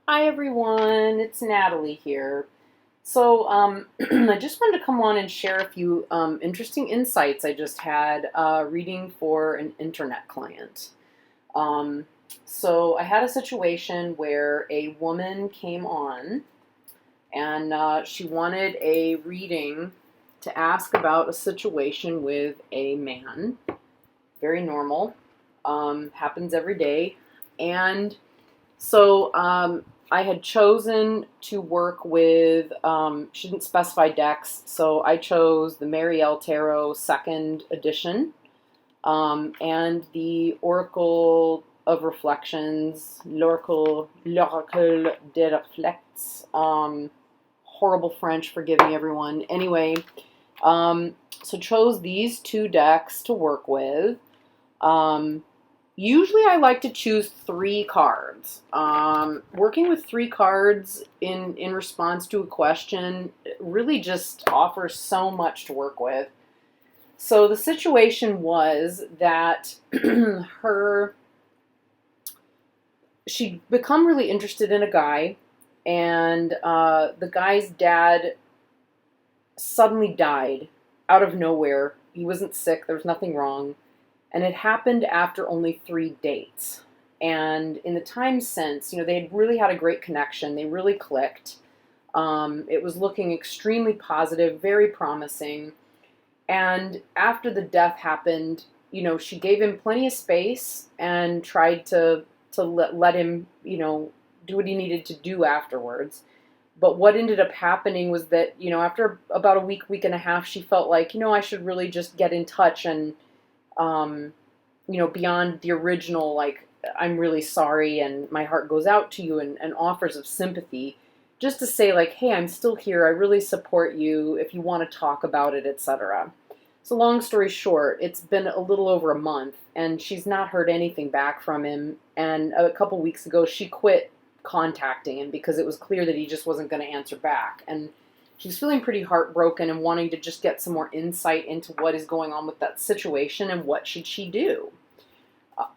Hi everyone, it's Natalie here. I just wanted to come on and share a few interesting insights I just had reading for an internet client. Um, I had a situation where a woman came on and she wanted a reading to ask about a situation with a man. Very normal, happens every day. And I had chosen to work with, she didn't specify decks, so I chose the Marielle Tarot second edition and the Oracle of Reflections, L'Oracle des Reflets. Horrible French, forgive me everyone. Anyway, chose these two decks to work with. Usually I like to choose three cards. Working with three cards in response to a question really just offers so much to work with. So the situation was that she'd become really interested in a guy, and the guy's dad suddenly died out of nowhere. He wasn't sick, there was nothing wrong. And it happened after only 3 dates. And in the time since, they had really had a great connection. They really clicked. It was looking extremely positive, very promising. And after the death happened, she gave him plenty of space and tried to let him, do what he needed to do afterwards. But what ended up happening was that, after about a week and a half, she felt like, I should really just get in touch and beyond the original, like, I'm really sorry and my heart goes out to you and offers of sympathy, just to say, like, hey, I'm still here. I really support you if you want to talk about it, etc. So long story short, it's been a little over a month and she's not heard anything back from him. And a couple weeks ago, she quit contacting him because it was clear that he just wasn't going to answer back. And she's feeling pretty heartbroken and wanting to just get some more insight into what is going on with that situation and what should she do.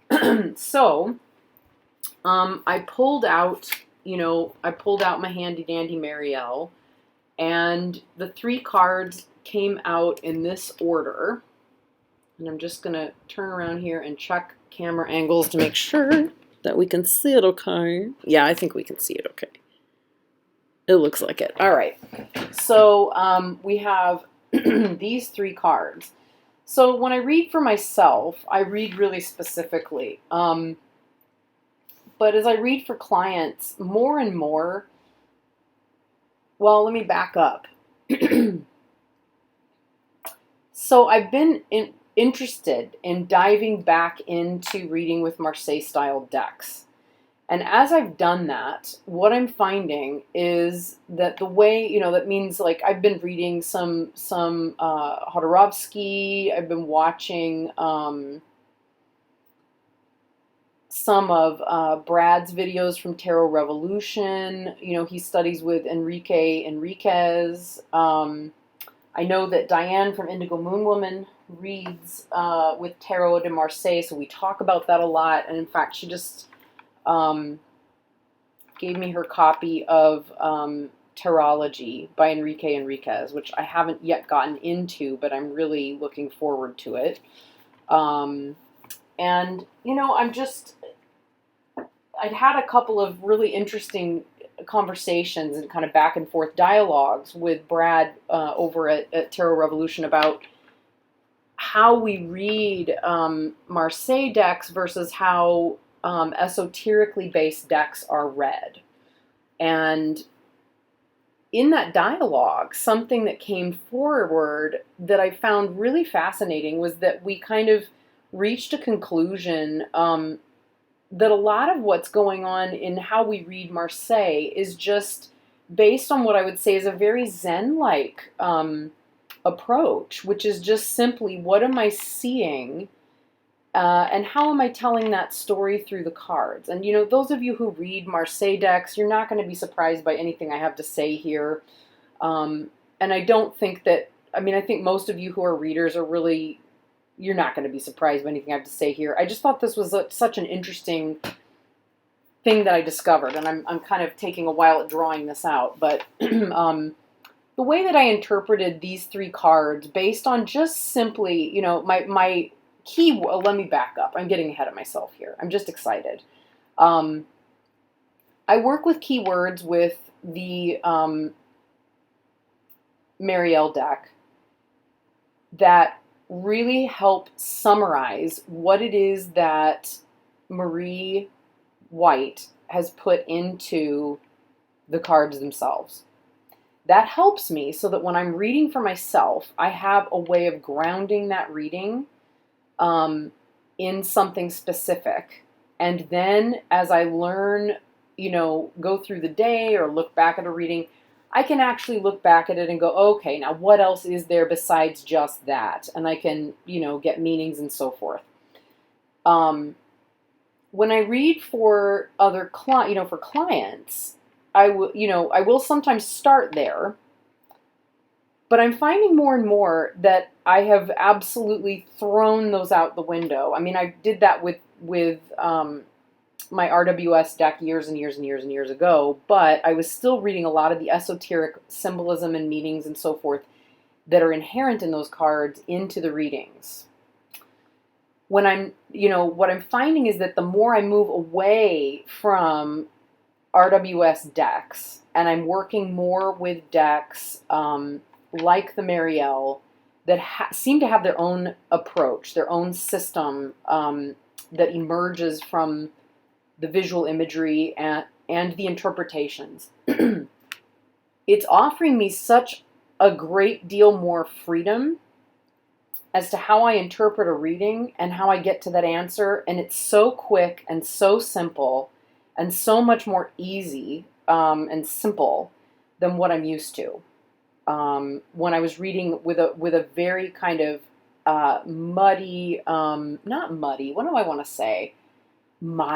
I pulled out, my handy dandy Marielle, and the three cards came out in this order. And I'm just going to turn around here and check camera angles to make sure that we can see it okay. Yeah, I think we can see it okay. It looks like it. All right. So we have these three cards. So when I read for myself, I read really specifically. But as I read for clients, more and more, well, let me back up. So I've been interested in diving back into reading with Marseille-style decks. And as I've done that, what I'm finding is that the way, that means, like, I've been reading some Hodorovsky, I've been watching some of Brad's videos from Tarot Revolution. He studies with Enrique Enriquez. I know that Diane from Indigo Moon Woman reads with Tarot de Marseille, so we talk about that a lot. And in fact, she just gave me her copy of Tarology by Enrique Enriquez, which I haven't yet gotten into, but I'm really looking forward to it. I'd had a couple of really interesting conversations and kind of back and forth dialogues with Brad over at Tarot Revolution about how we read Marseille decks versus how esoterically based decks are read. And in that dialogue, something that came forward that I found really fascinating was that we kind of reached a conclusion that a lot of what's going on in how we read Marseille is just based on what I would say is a very Zen-like approach, which is just simply, what am I seeing and how am I telling that story through the cards? And, those of you who read Marseille decks, you're not going to be surprised by anything I have to say here. And I don't think that, I think most of you who are readers are really, you're not going to be surprised by anything I have to say here. I just thought this was such an interesting thing that I discovered, and I'm kind of taking a while at drawing this out, but the way that I interpreted these 3 cards based on just simply, my key. Well, let me back up. I'm getting ahead of myself here. I'm just excited. I work with keywords with the Marielle deck that really help summarize what it is that Marie White has put into the cards themselves. That helps me so that when I'm reading for myself, I have a way of grounding that reading in something specific. And then as I learn, go through the day or look back at a reading, I can actually look back at it and go, okay, now what else is there besides just that? And I can, get meanings and so forth. When I read for other for clients, I will sometimes start there, but I'm finding more and more that I have absolutely thrown those out the window. I mean, I did that with my RWS deck years and years and years and years ago, but I was still reading a lot of the esoteric symbolism and meanings and so forth that are inherent in those cards into the readings. When what I'm finding is that the more I move away from RWS decks and I'm working more with decks like the Marielle that seem to have their own approach, their own system that emerges from the visual imagery and the interpretations. It's offering me such a great deal more freedom as to how I interpret a reading and how I get to that answer. And it's so quick and so simple and so much more easy and simple than what I'm used to. When I was reading with a very kind of muddy, not muddy, what do I want to say?